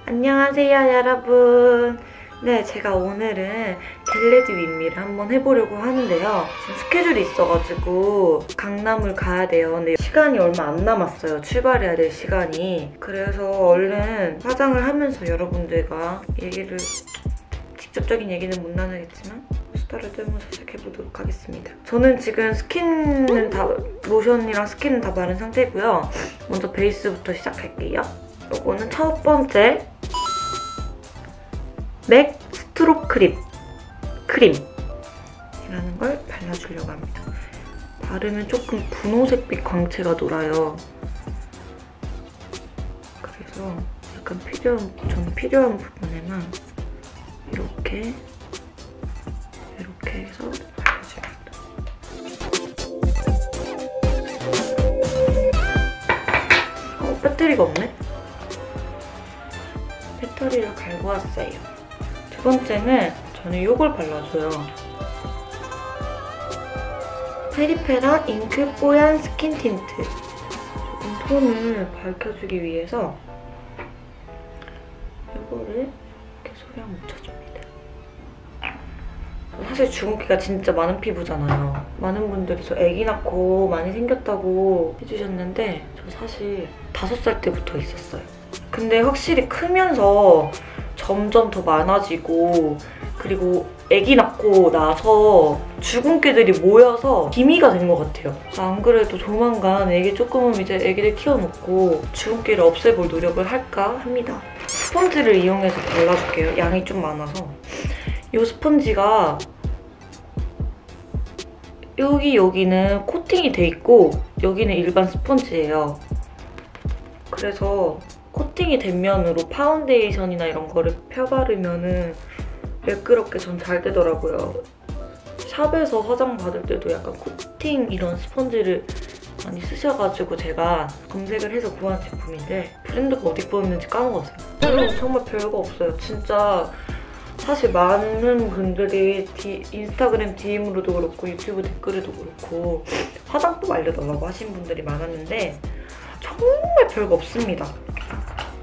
안녕하세요 여러분. 네, 제가 오늘은 겟레디 윗미를 한번 해보려고 하는데요. 지금 스케줄이 있어가지고 강남을 가야 돼요. 근데 시간이 얼마 안 남았어요. 출발해야 될 시간이. 그래서 얼른 화장을 하면서 여러분들과 얘기를, 직접적인 얘기는 못 나누겠지만 수다를 떨면서 시작해보도록 하겠습니다. 저는 지금 스킨은 다, 로션이랑 스킨은 다 바른 상태고요. 먼저 베이스부터 시작할게요. 요거는 첫 번째 맥 스트롭 크림이라는 걸 발라주려고 합니다. 바르면 조금 분홍색빛 광채가 돌아요. 그래서 약간 저는 필요한 부분에만 이렇게 해서 발라줍니다. 배터리가 없네? 배터리를 갈고 왔어요. 두 번째는 저는 이걸 발라줘요. 페리페라 잉크 뽀얀 스킨 틴트. 조금 톤을 밝혀주기 위해서 이거를 이렇게 소량 묻혀줍니다. 사실 주근깨가 진짜 많은 피부잖아요. 많은 분들이 저 애기 낳고 많이 생겼다고 해주셨는데 저 사실 5살 때부터 있었어요. 근데 확실히 크면서 점점 더 많아지고, 그리고 아기 낳고 나서 주근깨들이 모여서 기미가 된 것 같아요. 안 그래도 조만간 애기 조금은 이제 애기를 키워놓고 주근깨를 없애볼 노력을 할까 합니다. 스펀지를 이용해서 발라줄게요. 양이 좀 많아서. 이 스펀지가 여기는 코팅이 돼 있고 여기는 일반 스펀지예요. 그래서 코팅이 된 면으로 파운데이션이나 이런 거를 펴바르면은 매끄럽게 전 잘 되더라고요. 샵에서 화장 받을 때도 약간 코팅 이런 스펀지를 많이 쓰셔가지고 제가 검색을 해서 구한 제품인데 브랜드가 어디 보였는지 까먹었어요. 정말 별거 없어요. 진짜 사실 많은 분들이 인스타그램 DM으로도 그렇고 유튜브 댓글에도 그렇고 화장법 알려달라고 하신 분들이 많았는데 정말 별거 없습니다.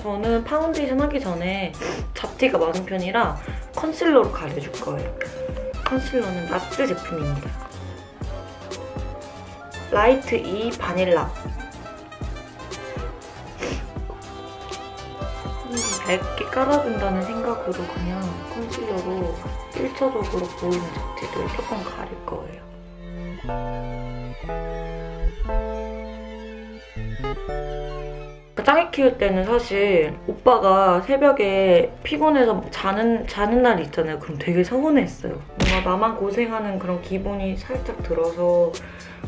저는 파운데이션 하기 전에 잡티가 많은 편이라 컨실러로 가려줄 거예요. 컨실러는 나스 제품입니다. 라이트 E 바닐라. 얇게 깔아준다는 생각으로 그냥 컨실러로 1차적으로 보이는 잡티를 조금 가릴 거예요. 짱이 키울 때는 사실 오빠가 새벽에 피곤해서 자는 날이 있잖아요. 그럼 되게 서운했어요. 뭔가 나만 고생하는 그런 기분이 살짝 들어서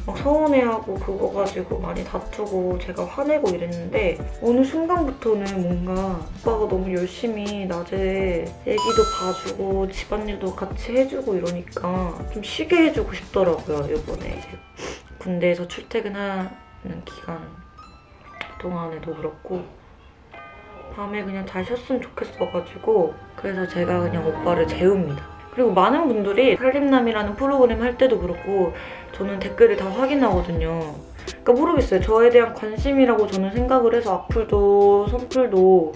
막 서운해하고 그거 가지고 많이 다투고 제가 화내고 이랬는데 어느 순간부터는 뭔가 오빠가 너무 열심히 낮에 애기도 봐주고 집안일도 같이 해주고 이러니까 좀 쉬게 해주고 싶더라고요. 이번에 군대에서 출퇴근하는 기간 동안에도 그렇고 밤에 그냥 잘 쉬었으면 좋겠어가지고 그래서 제가 그냥 오빠를 재웁니다. 그리고 많은 분들이 살림남이라는 프로그램 할 때도 그렇고 저는 댓글을 다 확인하거든요. 그러니까 모르겠어요. 저에 대한 관심이라고 저는 생각을 해서 악플도 선플도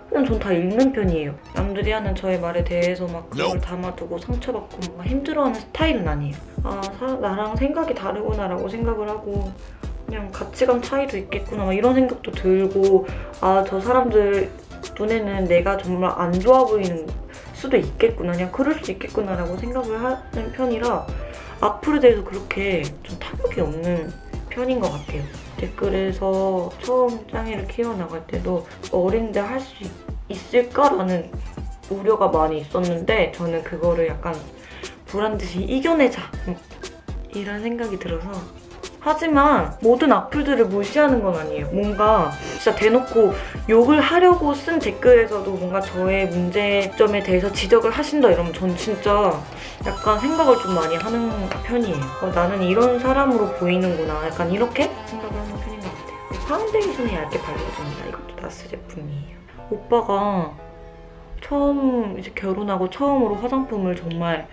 그냥 전 다 읽는 편이에요. 남들이 하는 저의 말에 대해서 막 그걸 담아두고 상처받고 뭔가 힘들어하는 스타일은 아니에요. 아, 나랑 생각이 다르구나라고 생각을 하고 그냥 가치관 차이도 있겠구나 막 이런 생각도 들고 아, 저 사람들 눈에는 내가 정말 안 좋아 보이는 수도 있겠구나, 그냥 그럴 수 있겠구나라고 생각을 하는 편이라 악플에 대해서 그렇게 좀 타격이 없는 편인 것 같아요. 댓글에서 처음 짱이를 키워나갈 때도 어린데 할 수 있을까라는 우려가 많이 있었는데 저는 그거를 약간 보란듯이 이겨내자 이런 생각이 들어서. 하지만 모든 악플들을 무시하는 건 아니에요. 뭔가 진짜 대놓고 욕을 하려고 쓴 댓글에서도 뭔가 저의 문제점에 대해서 지적을 하신다 이러면 전 진짜 약간 생각을 좀 많이 하는 편이에요. 나는 이런 사람으로 보이는구나. 약간 이렇게 생각을 하는 편인 것 같아요. 파운데이션을 얇게 발라줍니다. 이것도 나스 제품이에요. 오빠가 처음 이제 결혼하고 처음으로 화장품을 정말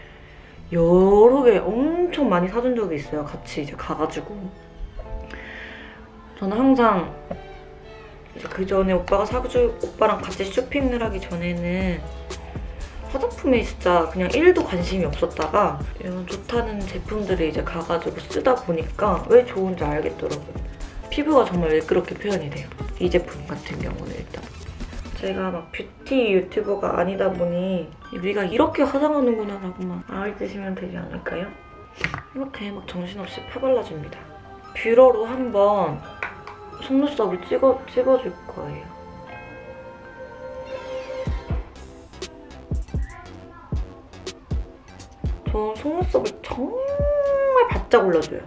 여러 개 엄청 많이 사준 적이 있어요. 같이 이제 가가지고. 저는 항상 이제 그 전에 오빠랑 같이 쇼핑을 하기 전에는 화장품에 진짜 그냥 1도 관심이 없었다가 이런 좋다는 제품들을 이제 가가지고 쓰다 보니까 왜 좋은지 알겠더라고요. 피부가 정말 왜 그렇게 표현이 돼요. 이 제품 같은 경우는 일단. 제가 막 뷰티 유튜버가 아니다 보니 우리가 이렇게 화장하는구나 라고만 알아주시면 되지 않을까요? 이렇게 막 정신없이 펴발라줍니다. 뷰러로 한번 속눈썹을 찍어줄 거예요. 저는 속눈썹을 정말 바짝 올려줘요.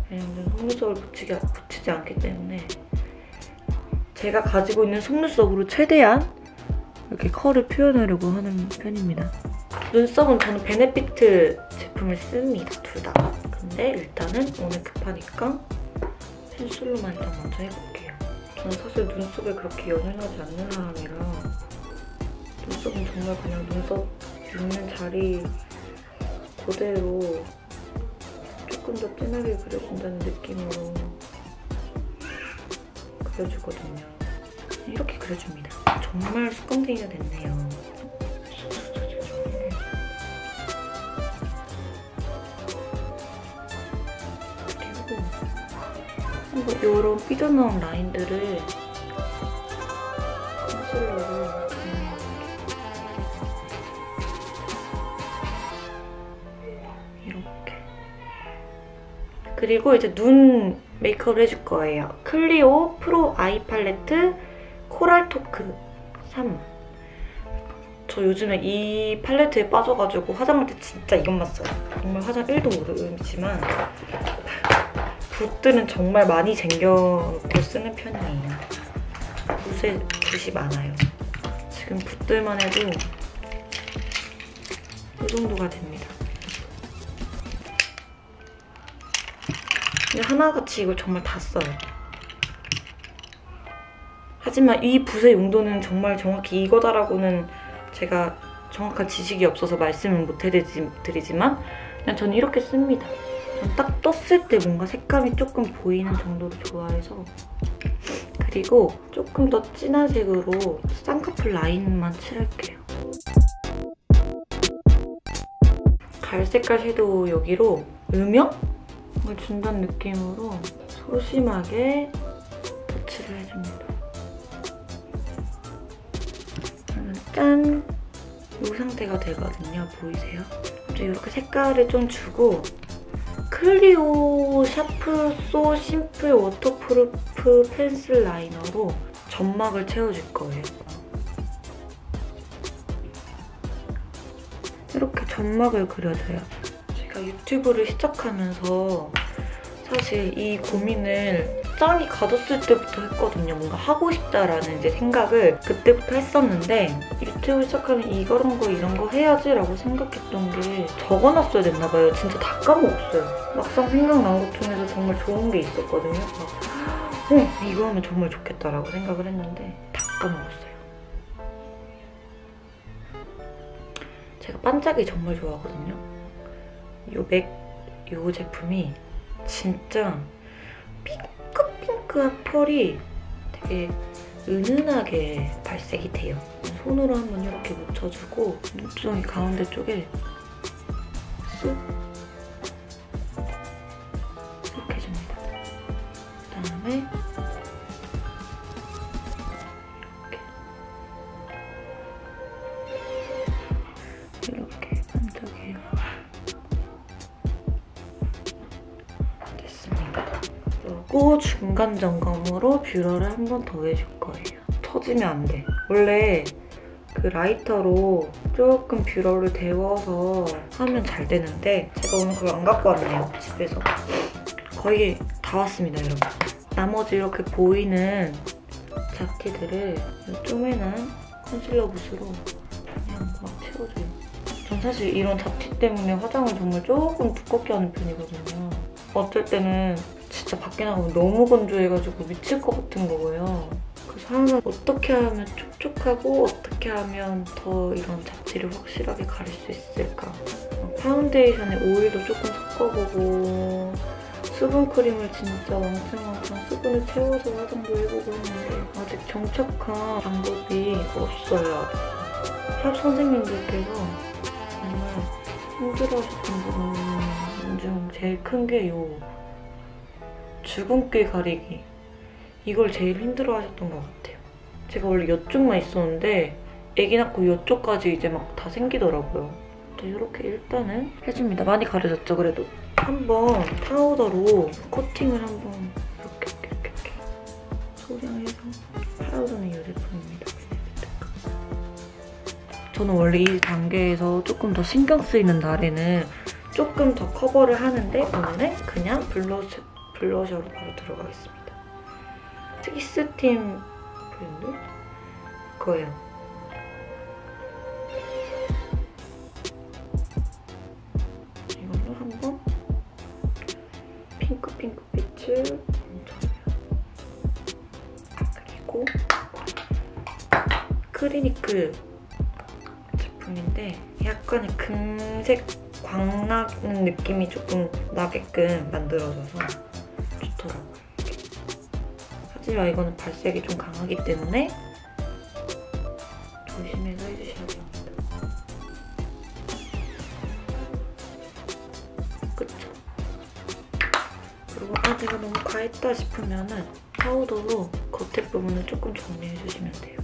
왜냐면 속눈썹을 붙이지 않기 때문에 제가 가지고 있는 속눈썹으로 최대한 이렇게 컬을 표현하려고 하는 편입니다. 눈썹은 저는 베네피트 제품을 씁니다, 둘 다. 근데 일단은 오늘 급하니까 펜슬로만 일단 먼저 해볼게요. 저는 사실 눈썹에 그렇게 연연하지 않는 사람이라 눈썹은 정말 그냥 눈썹 있는 자리 그대로 조금 더 진하게 그려준다는 느낌으로 그려주거든요. 이렇게 그려줍니다. 정말 수công 댕이가 됐네요. 그리고 이런 삐져나온 라인들을 컨실러로 이렇게. 그리고 이제 눈 메이크업을 해줄 거예요. 클리오 프로 아이 팔레트 코랄 토크 3. 저 요즘에 이 팔레트에 빠져가지고 화장할 때 진짜 이것만 써요. 정말 화장 1도 모르지만 붓들은 정말 많이 챙겨놓고 쓰는 편이에요. 붓이 많아요. 지금 붓들만 해도 이 정도가 됩니다. 근데 하나같이 이걸 정말 다 써요. 하지만 이 붓의 용도는 정말 정확히 이거다라고는 제가 정확한 지식이 없어서 말씀을 못 해드리지만 그냥 저는 이렇게 씁니다. 전 딱 떴을 때 뭔가 색감이 조금 보이는 정도로 좋아해서. 그리고 조금 더 진한 색으로 쌍꺼풀 라인만 칠할게요. 갈색깔 섀도우 여기로 음영을 준다는 느낌으로 소심하게 터치를 해줍니다. 그러면 짠! 이 상태가 되거든요. 보이세요? 이제 이렇게 색깔을 좀 주고 클리오 샤프 소 심플 워터프루프 펜슬 라이너로 점막을 채워줄 거예요. 이렇게 점막을 그려줘요. 제가 유튜브를 시작하면서 사실 이 고민을 짱이 가졌을 때부터 했거든요. 뭔가 하고 싶다라는 이제 생각을 그때부터 했었는데 유튜브 시작하면 이런 거 해야지 라고 생각했던 게 적어놨어야 됐나봐요. 진짜 다 까먹었어요. 막상 생각난 것 중에서 정말 좋은 게 있었거든요. 이거 하면 정말 좋겠다라고 생각을 했는데 다 까먹었어요. 제가 반짝이 정말 좋아하거든요. 요 제품이 진짜 핑크핑크한 펄이 되게 은은하게 발색이 돼요. 손으로 한번 이렇게 묻혀주고 눈두덩이 가운데 쪽에 쑥 이렇게 해줍니다. 그다음에 이렇게 반짝이에요. 됐습니다. 그리고 중간 점검으로 뷰러를 한 번 더 해줄 거예요. 터지면 안 돼. 원래 그 라이터로 조금 뷰러를 데워서 하면 잘 되는데 제가 오늘 그걸 안 갖고 왔네요. 집에서. 거의 다 왔습니다, 여러분. 나머지 이렇게 보이는 잡티들을 쪼매난 컨실러 붓으로 그냥 막 채워줘요. 전 사실 이런 잡티 때문에 화장을 정말 조금 두껍게 하는 편이거든요. 어쩔 때는 진짜 밖에 나가면 너무 건조해가지고 미칠 것 같은 거예요. 그래서 항상 어떻게 하면 촉촉하고 어떻게 하면 더 이런 잡티를 확실하게 가릴 수 있을까. 파운데이션에 오일도 조금 섞어보고 수분크림을 진짜 왕창 수분을 채워서 화장도 해보고 했는데 아직 정착한 방법이 없어요. 샵 선생님들께서 정말 힘들어하셨던 부분 중 제일 큰 게 요 주근깨 가리기. 이걸 제일 힘들어하셨던 것 같아요. 제가 원래 이쪽만 있었는데 애기 낳고 이쪽까지 이제 막 다 생기더라고요. 이렇게 일단은 해줍니다. 많이 가려졌죠, 그래도? 한번 파우더로 코팅을 한번 이렇게 소량해서 파우더는 이 제품입니다. 저는 원래 이 단계에서 조금 더 신경 쓰이는 날에는 조금 더 커버를 하는데 오늘은 그냥 블러셔로 바로 들어가겠습니다. 스팀 브랜드? 거예요. 이걸로 한번 핑크 빛을 얹어줘요. 그리고 크리니크 제품인데 약간의 금색 광 나는 느낌이 조금 나게끔 만들어줘서 좋더라고요. 하지만 이거는 발색이 좀 강하기 때문에 조심해서 해주셔야 됩니다. 그쵸? 그리고 제가 너무 과했다 싶으면은 파우더로 겉에 부분을 조금 정리해주시면 돼요.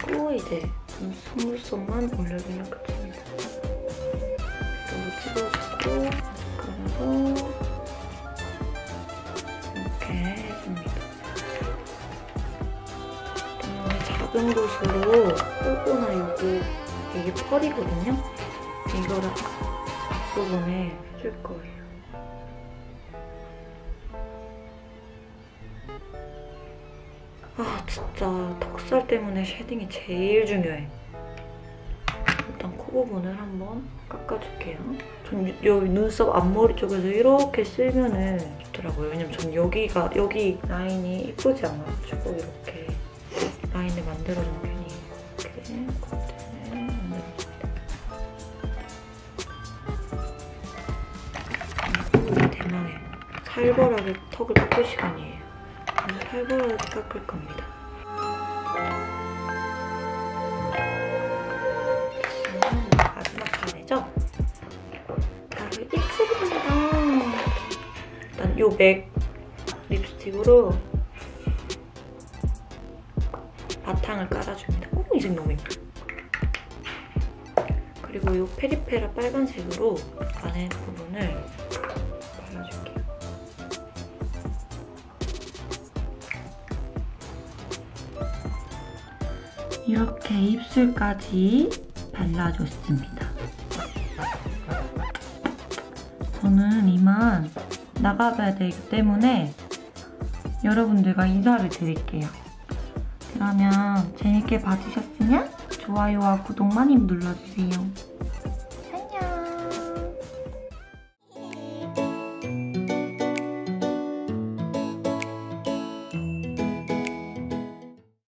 그리고 이제 속눈썹만 올려주면 끝입니다. 이렇게 찍어주고 그래서 이렇게 해줍니다. 작은 붓으로 뽀뽀나 요거 이게 펄이거든요? 이거를 앞부분에 해줄 거예요. 아 진짜 턱살 때문에 쉐딩이 제일 중요해. 일단 코 부분을 한번 깎아줄게요. 전 여기 눈썹 앞머리 쪽에서 이렇게 쓸면은 좋더라고요. 왜냐면 전 여기 라인이 이쁘지 않아가지고 이렇게 라인을 만들어주는 편이에요. 이렇게 겉에를 만들어줍니다. 그리고 대망의 살벌하게 턱을 깎을 시간이에요. 그래서 살벌하게 깎을 겁니다. 마지막 단계죠? 바로 입술입니다. 일단 요 맥 립스틱으로 바탕을 깔아줍니다. 오, 이 색 너무 예뻐. 그리고 이 페리페라 빨간색으로 안에 부분을 발라줄게요. 이렇게 입술까지 발라줬습니다. 저는 이만 나가봐야 되기 때문에 여러분들과 인사를 드릴게요. 그러면 재밌게 봐주셨으면 좋아요와 구독 많이 눌러주세요.